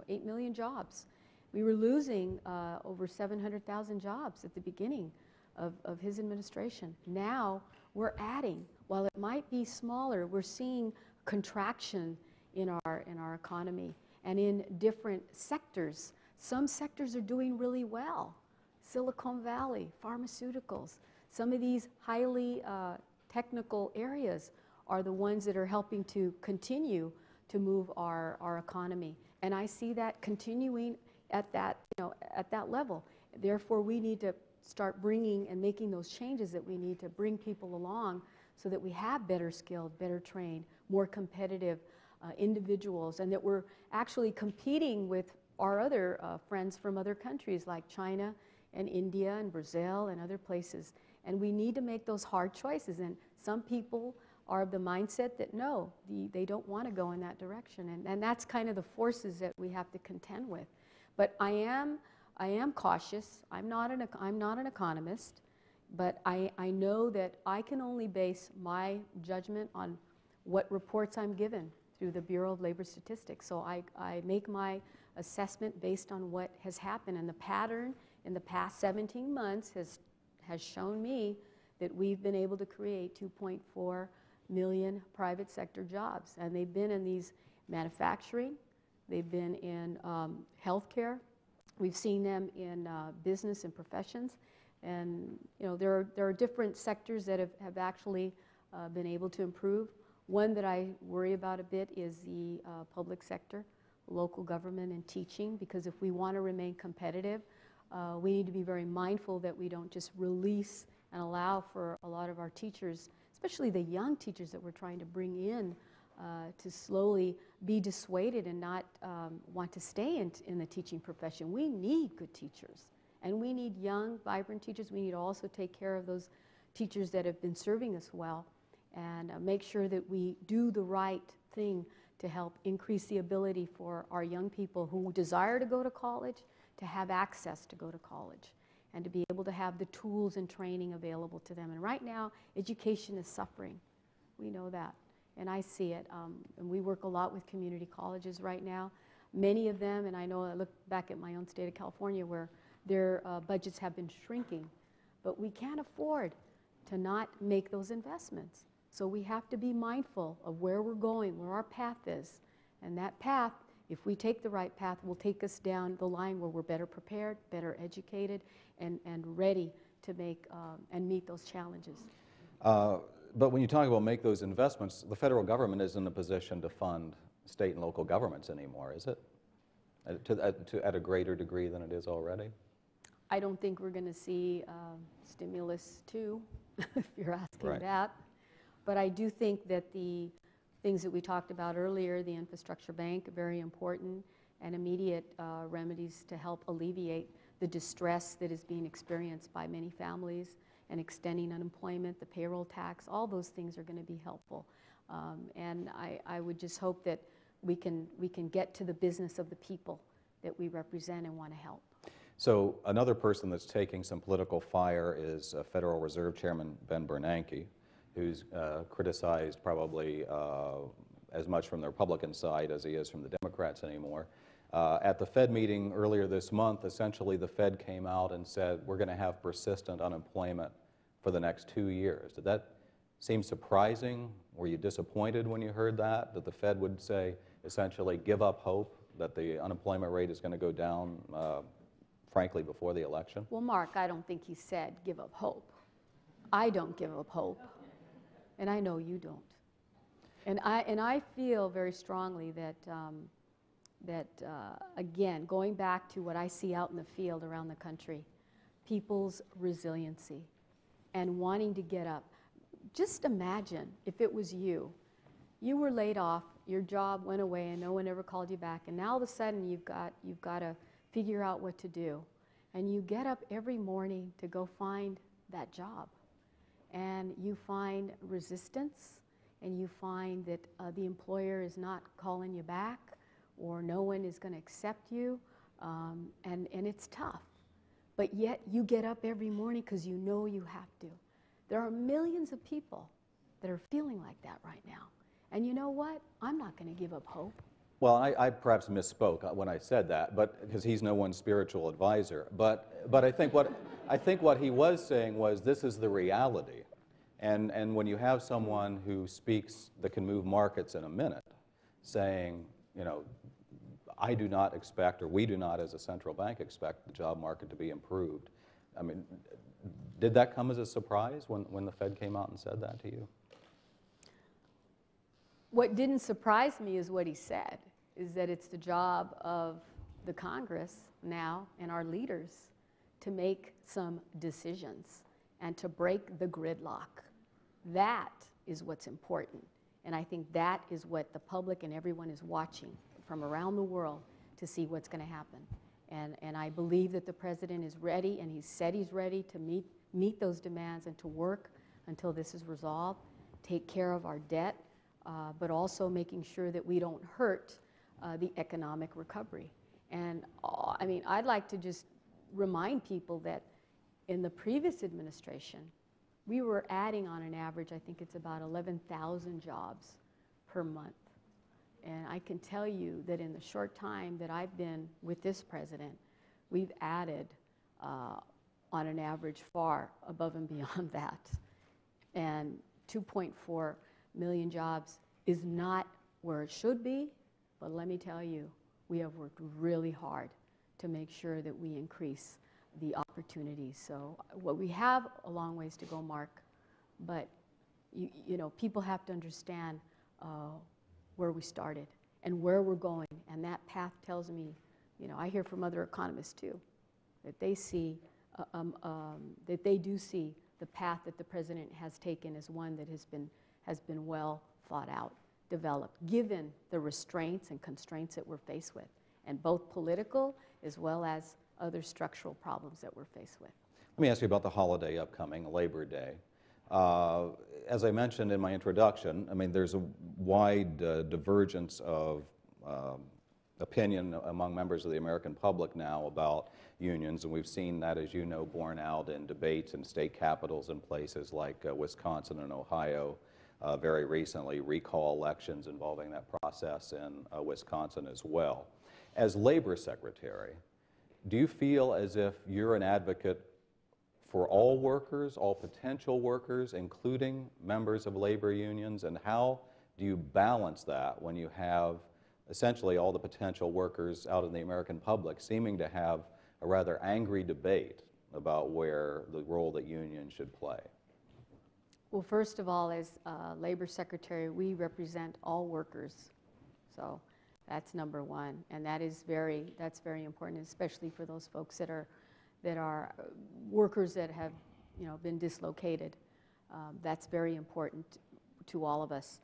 8 million jobs. We were losing over 700,000 jobs at the beginning of his administration. Now we're adding. While it might be smaller, we're seeing contraction in our economy and in different sectors. Some sectors are doing really well. Silicon Valley, pharmaceuticals, some of these highly technical areas are the ones that are helping to continue to move our economy. And I see that continuing at that level. Therefore, we need to start bringing and making those changes that we need to bring people along so that we have better skilled, better trained, more competitive individuals, and that we're actually competing with our other friends from other countries like China and India and Brazil and other places. And we need to make those hard choices. And some people are of the mindset that no, they don't want to go in that direction. And that's kind of the forces that we have to contend with. But I am cautious. I'm not an economist, but I know that I can only base my judgment on what reports I'm given through the Bureau of Labor Statistics. So I make my assessment based on what has happened. And the pattern in the past 17 months has shown me that we've been able to create 2.4 million private sector jobs. And they've been in these manufacturing, they've been in healthcare, we've seen them in business and professions. And there are different sectors that have actually been able to improve. One that I worry about a bit is the public sector, local government and teaching, because if we want to remain competitive, we need to be very mindful that we don't just release and allow for a lot of our teachers, especially the young teachers that we're trying to bring in, to slowly be dissuaded and not want to stay in the teaching profession. We need good teachers, and we need young, vibrant teachers. We need to also take care of those teachers that have been serving us well, and make sure that we do the right thing to help increase the ability for our young people who desire to go to college to have access to go to college and to be able to have the tools and training available to them. And right now, education is suffering. We know that, and I see it. And we work a lot with community colleges right now. Many of them, and I know I look back at my own state of California where their budgets have been shrinking, but we can't afford to not make those investments. So we have to be mindful of where we're going, where our path is. And that path, if we take the right path, will take us down the line where we're better prepared, better educated, and ready to make and meet those challenges. But when you talk about make those investments, the federal government isn't in a position to fund state and local governments anymore, is it? At a greater degree than it is already? I don't think we're going to see stimulus too, if you're asking that. But I do think that the things that we talked about earlier, the infrastructure bank, are very important, and immediate remedies to help alleviate the distress that is being experienced by many families, and extending unemployment, the payroll tax, all those things are going to be helpful. And I would just hope that we can get to the business of the people that we represent and want to help. So another person that's taking some political fire is Federal Reserve Chairman Ben Bernanke, who's criticized probably as much from the Republican side as he is from the Democrats anymore. At the Fed meeting earlier this month, essentially the Fed came out and said, we're going to have persistent unemployment for the next 2 years. Did that seem surprising? Were you disappointed when you heard that the Fed would say, essentially, give up hope that the unemployment rate is going to go down, frankly, before the election? Well, Mark, I don't think he said give up hope. I don't give up hope, and I know you don't. And I feel very strongly that, again, going back to what I see out in the field around the country, people's resiliency and wanting to get up. Just imagine if it was you. You were laid off, your job went away, and no one ever called you back, and now all of a sudden you've got to figure out what to do. And you get up every morning to go find that job. And you find resistance, and you find that the employer is not calling you back, or no one is going to accept you, and it's tough. But yet you get up every morning because you know you have to. There are millions of people that are feeling like that right now. And you know what? I'm not going to give up hope. Well, I perhaps misspoke when I said that, but because he's no one's spiritual advisor. But I think what he was saying was this is the reality. And when you have someone who speaks that can move markets in a minute, saying, you know, I do not expect, or we do not as a central bank expect the job market to be improved. I mean, did that come as a surprise when the Fed came out and said that to you? What didn't surprise me is what he said, is that it's the job of the Congress now and our leaders to make some decisions and to break the gridlock. That is what's important. And I think that is what the public and everyone is watching from around the world to see what's going to happen. And I believe that the president is ready, and he said he's ready to meet those demands and to work until this is resolved, take care of our debt, but also making sure that we don't hurt the economic recovery. And I mean, I'd like to just remind people that in the previous administration, we were adding on an average, I think it's about 11,000 jobs per month. And I can tell you that in the short time that I've been with this president, we've added on an average far above and beyond that. And 2.4 million jobs is not where it should be, but let me tell you, we have worked really hard to make sure that we increase the opportunities. So what we have a long ways to go, Mark, but you know, people have to understand where we started and where we're going, and that path tells me, you know, I hear from other economists too, that they see, that they do see the path that the president has taken as one that has been well thought out, developed, given the restraints and constraints that we're faced with, and both political as well as other structural problems that we're faced with. Let me ask you about the holiday upcoming, Labor Day. As I mentioned in my introduction, I mean, there's a wide divergence of opinion among members of the American public now about unions, and we've seen that, as you know, borne out in debates in state capitals in places like Wisconsin and Ohio. Very recently, recall elections involving that process in Wisconsin as well. As Labor Secretary, do you feel as if you're an advocate for all workers, all potential workers, including members of labor unions, and how do you balance that when you have essentially all the potential workers out in the American public seeming to have a rather angry debate about where the role that unions should play? Well, first of all, as Labor Secretary, we represent all workers, so that's number one, and that's very important, especially for those folks that are workers that have, you know, been dislocated. That's very important to all of us.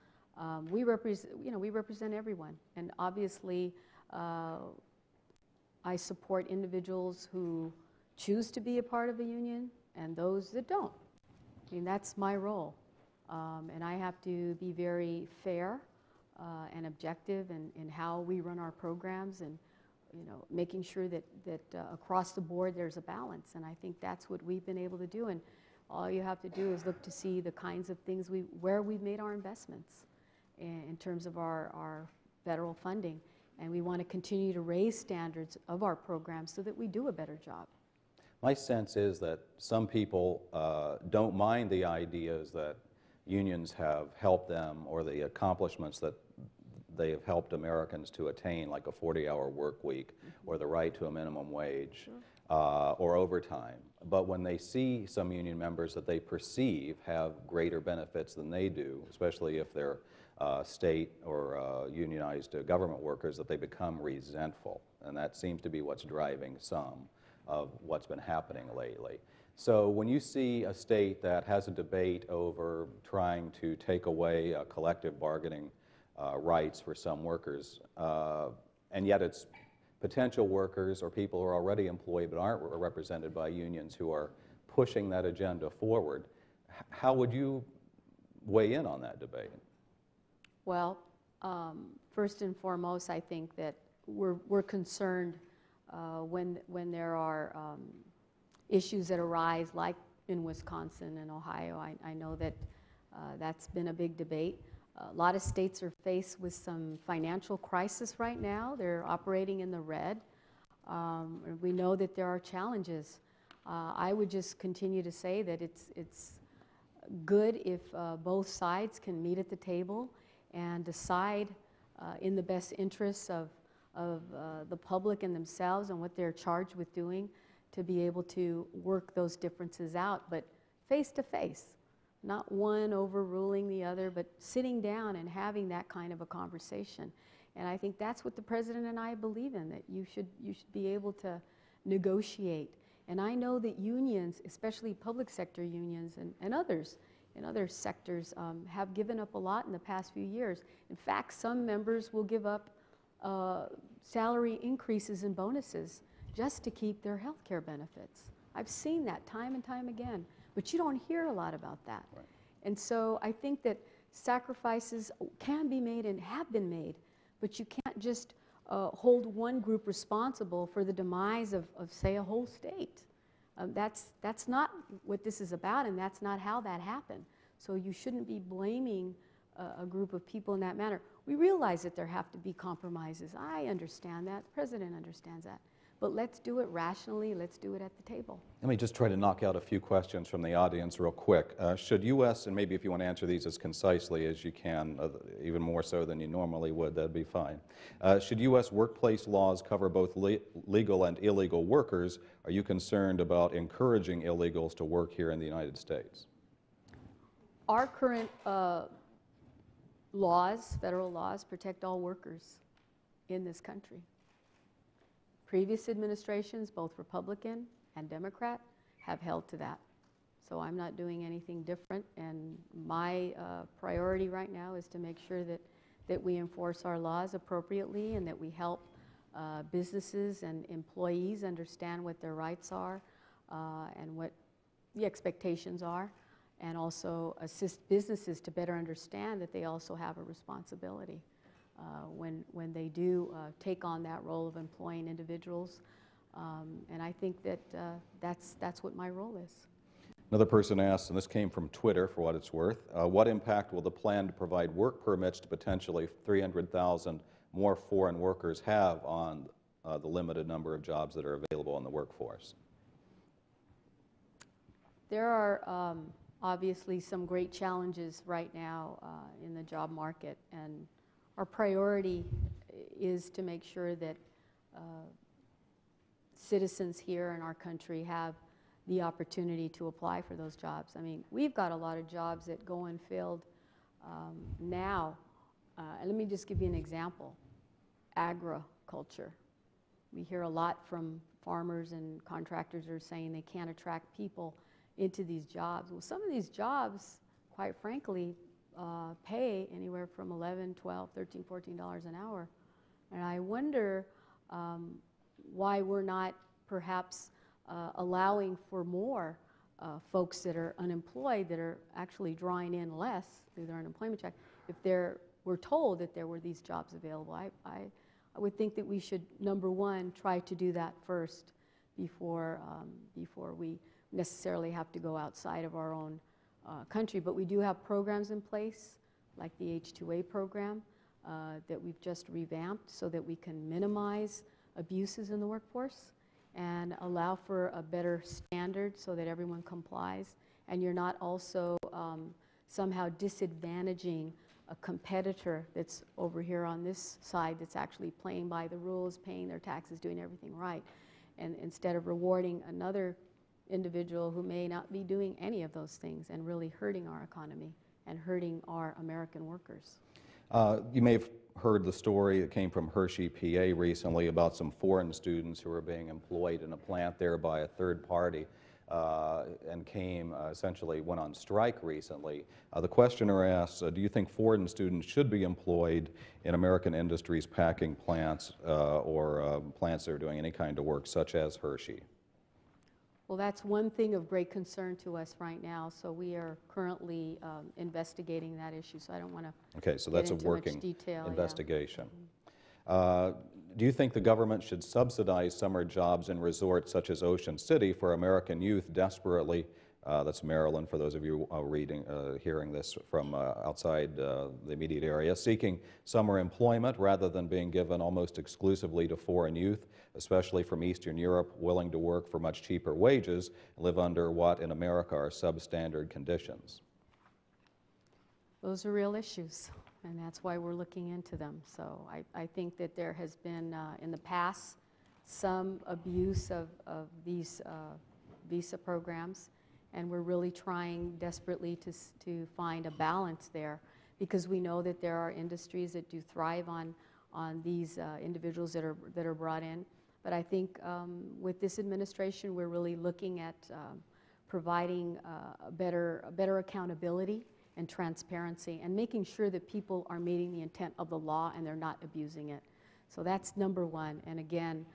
We represent everyone, and obviously, I support individuals who choose to be a part of a union and those that don't. I mean, that's my role, and I have to be very fair and objective in how we run our programs, and you know, making sure that across the board there's a balance. And I think that's what we've been able to do. And all you have to do is look to see the kinds of things where we've made our investments in terms of our federal funding. And we want to continue to raise standards of our programs so that we do a better job. My sense is that some people don't mind the ideas that unions have helped them or the accomplishments that they have helped Americans to attain, like a 40-hour work week, or the right to a minimum wage, or overtime. But when they see some union members that they perceive have greater benefits than they do, especially if they're state or unionized government workers, that they become resentful. And that seems to be what's driving some of what's been happening lately. So when you see a state that has a debate over trying to take away collective bargaining rights for some workers, and yet it's potential workers or people who are already employed but aren't represented by unions who are pushing that agenda forward, how would you weigh in on that debate? Well, first and foremost, I think that we're concerned when there are issues that arise, like in Wisconsin and Ohio. I know that that's been a big debate. A lot of states are faced with some financial crisis right now. They're operating in the red. We know that there are challenges. I would just continue to say that it's good if both sides can meet at the table and decide in the best interests of the public and themselves and what they're charged with doing, to be able to work those differences out, but face to face, not one overruling the other, but sitting down and having that kind of a conversation. And I think that's what the President and I believe in, that you should be able to negotiate. And I know that unions, especially public sector unions and others in other sectors, have given up a lot in the past few years. In fact, some members will give up salary increases and bonuses just to keep their health care benefits. I've seen that time and time again, but you don't hear a lot about that. Right. And so I think that sacrifices can be made and have been made, but you can't just hold one group responsible for the demise of say, a whole state. That's not what this is about, and that's not how that happened. So you shouldn't be blaming a group of people in that manner. We realize that there have to be compromises. I understand that. The President understands that. But let's do it rationally. Let's do it at the table. Let me just try to knock out a few questions from the audience real quick. Should U.S., and maybe if you want to answer these as concisely as you can, even more so than you normally would, that'd be fine. Should U.S. workplace laws cover both legal and illegal workers? Are you concerned about encouraging illegals to work here in the United States? Our current laws, federal laws, protect all workers in this country. Previous administrations, both Republican and Democrat, have held to that. So I'm not doing anything different, and my priority right now is to make sure that we enforce our laws appropriately and that we help businesses and employees understand what their rights are and what the expectations are, and also assist businesses to better understand that they also have a responsibility when they do take on that role of employing individuals. And I think that that's what my role is. Another person asked, and this came from Twitter for what it's worth, what impact will the plan to provide work permits to potentially 300,000 more foreign workers have on the limited number of jobs that are available in the workforce? There are obviously some great challenges right now in the job market, and our priority is to make sure that citizens here in our country have the opportunity to apply for those jobs. I mean, we've got a lot of jobs that go unfilled now. And let me just give you an example. Agriculture. We hear a lot from farmers and contractors are saying they can't attract people into these jobs. Well, some of these jobs, quite frankly, pay anywhere from $11, $12, $13, $14 an hour. And I wonder why we're not perhaps allowing for more folks that are unemployed, that are actually drawing in less through their unemployment check, if we're told that there were these jobs available. I would think that we should, number one, try to do that first before we necessarily have to go outside of our own country. But we do have programs in place, like the H-2A program, that we've just revamped so that we can minimize abuses in the workforce and allow for a better standard so that everyone complies, and you're not also somehow disadvantaging a competitor that's over here on this side that's actually playing by the rules, paying their taxes, doing everything right, and instead of rewarding another individual who may not be doing any of those things and really hurting our economy and hurting our American workers. You may have heard the story that came from Hershey, PA recently about some foreign students who were being employed in a plant there by a third party and essentially went on strike recently. The questioner asks, do you think foreign students should be employed in American industries, packing plants, or plants that are doing any kind of work such as Hershey? Well, that's one thing of great concern to us right now, so we are currently investigating that issue, so I don't want to Okay, so that's a working investigation. Yeah. Do you think the government should subsidize summer jobs in resorts such as Ocean City for American youth desperately, that's Maryland for those of you hearing this from outside the immediate area, seeking summer employment rather than being given almost exclusively to foreign youth, especially from Eastern Europe, willing to work for much cheaper wages, live under what in America are substandard conditions? Those are real issues, and that's why we're looking into them. So I think that there has been, in the past, some abuse of these visa programs, and we're really trying desperately to find a balance there, because we know that there are industries that do thrive on these individuals that are brought in. But I think with this administration, we're really looking at providing a better accountability and transparency, and making sure that people are meeting the intent of the law and they're not abusing it. So that's number one. And again,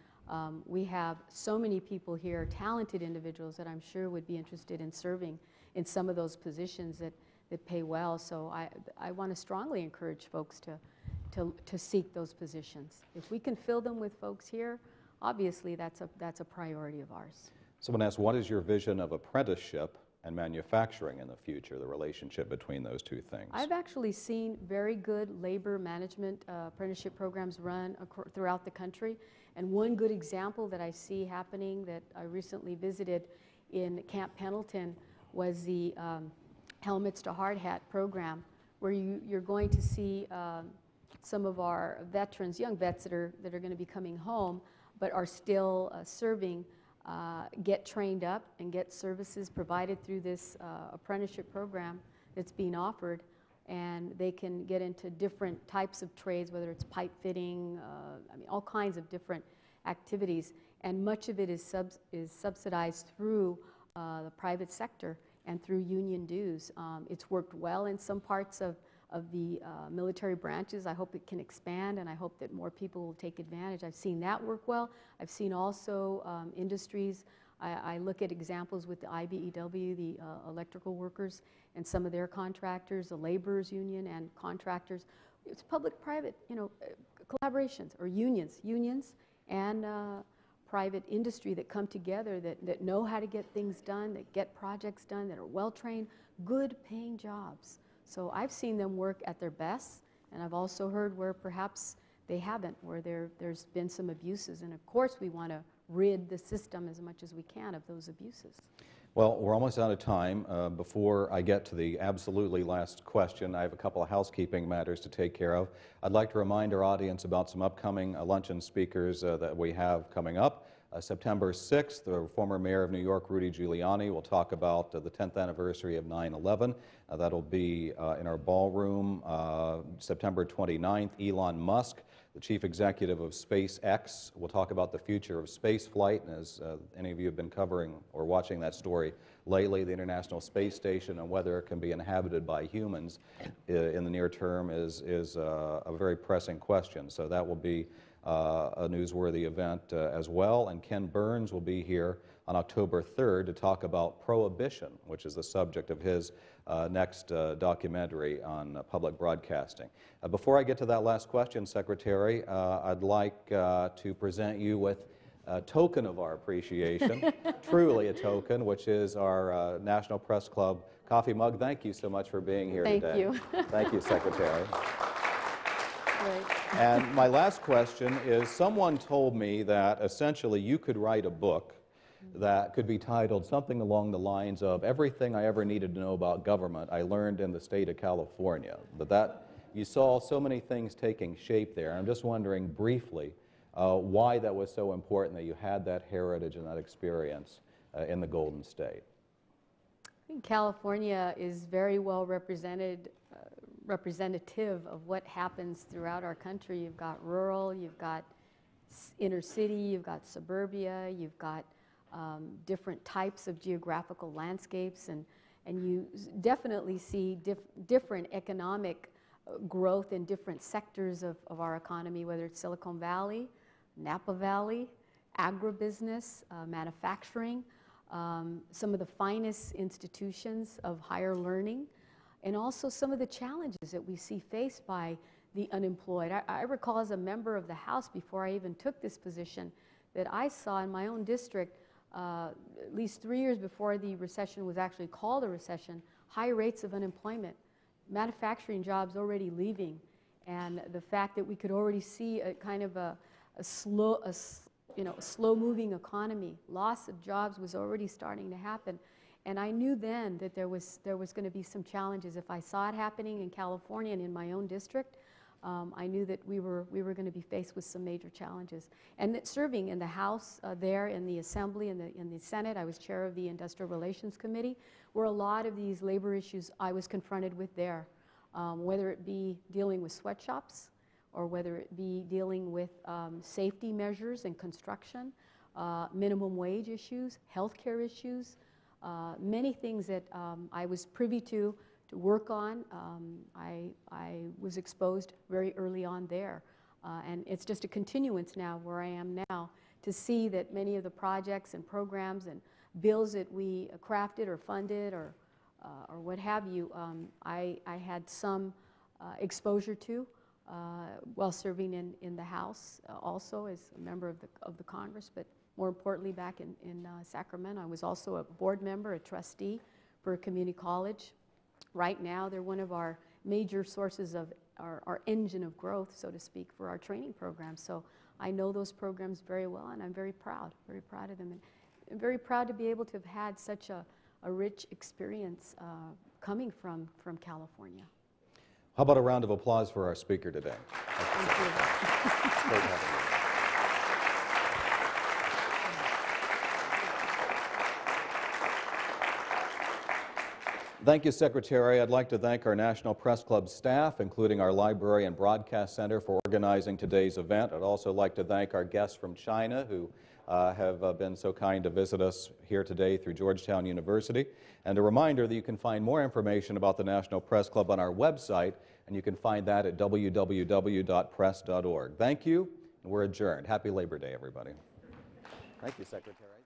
we have so many people here, talented individuals that I'm sure would be interested in serving in some of those positions that pay well. So I want to strongly encourage folks to seek those positions. If we can fill them with folks here, obviously that's a priority of ours. Someone asked, what is your vision of apprenticeship and manufacturing in the future, the relationship between those two things? I've actually seen very good labor management apprenticeship programs run throughout the country. And one good example that I see happening that I recently visited in Camp Pendleton was the Helmets to Hard Hat program, where you're going to see some of our veterans, young vets that are going to be coming home, but are still serving, get trained up and get services provided through this apprenticeship program that's being offered, and they can get into different types of trades, whether it's pipe fitting, I mean, all kinds of different activities, and much of it is subsidized through the private sector and through union dues. It's worked well in some parts of the military branches. I hope it can expand, and I hope that more people will take advantage. I've seen that work well. I've seen also industries. I look at examples with the IBEW, the electrical workers, and some of their contractors, the laborers union and contractors. It's public-private, collaborations, or unions and private industry that come together that know how to get things done, that get projects done, that are well-trained, good-paying jobs. So I've seen them work at their best, and I've also heard where perhaps they haven't, where there's been some abuses. And of course we want to rid the system as much as we can of those abuses. Well, we're almost out of time. Before I get to the absolutely last question, I have a couple of housekeeping matters to take care of. I'd like to remind our audience about some upcoming luncheon speakers that we have coming up. September 6th, the former mayor of New York, Rudy Giuliani, will talk about the 10th anniversary of 9/11. That'll be in our ballroom. September 29th, Elon Musk, the chief executive of SpaceX, will talk about the future of space flight. And as any of you have been covering or watching that story lately, the International Space Station and whether it can be inhabited by humans in the near term is a very pressing question. So that will be a newsworthy event as well. And Ken Burns will be here on October 3rd to talk about prohibition, which is the subject of his next documentary on public broadcasting. Before I get to that last question, Secretary, I'd like to present you with a token of our appreciation, truly a token, which is our National Press Club coffee mug. Thank you so much for being here today. Thank you. Thank you, Secretary. Great. And my last question is, someone told me that essentially you could write a book that could be titled something along the lines of Everything I Ever Needed to Know About Government I Learned in the State of California. But that You saw so many things taking shape there. I'm just wondering briefly why that was so important that you had that heritage and that experience in the Golden State. I think California is very well representative of what happens throughout our country. You've got rural, you've got inner city, you've got suburbia, you've got different types of geographical landscapes, and you definitely see different economic growth in different sectors of our economy, whether it's Silicon Valley, Napa Valley, agribusiness, manufacturing, some of the finest institutions of higher learning, and also some of the challenges that we see faced by the unemployed. I recall as a member of the House, before I even took this position, that I saw in my own district, at least 3 years before the recession was actually called a recession, high rates of unemployment, manufacturing jobs already leaving, and the fact that we could already see a kind of a slow-moving economy. Loss of jobs was already starting to happen. And I knew then that there was going to be some challenges. If I saw it happening in California and in my own district, I knew that we were going to be faced with some major challenges. And that serving in the House there, in the Assembly, in the Senate, I was chair of the Industrial Relations Committee, where a lot of these labor issues I was confronted with there, whether it be dealing with sweatshops, or whether it be dealing with safety measures in construction, minimum wage issues, healthcare issues, many things that I was privy to work on. I was exposed very early on there. And it's just a continuance now where I am now to see that many of the projects and programs and bills that we crafted or funded or what have you, I had some exposure to while serving in the House, also as a member of the Congress, but more importantly back in Sacramento. I was also a board member, a trustee for a community college. Right now, they're one of our major sources of our engine of growth, so to speak, for our training programs. So I know those programs very well, and I'm very proud of them. And I'm very proud to be able to have had such a rich experience coming from California. How about a round of applause for our speaker today? Thank you. Great having you. Thank you, Secretary. I'd like to thank our National Press Club staff, including our Library and Broadcast Center, for organizing today's event. I'd also like to thank our guests from China who have been so kind to visit us here today through Georgetown University. And a reminder that you can find more information about the National Press Club on our website, and you can find that at www.press.org. Thank you, and we're adjourned. Happy Labor Day, everybody. Thank you, Secretary.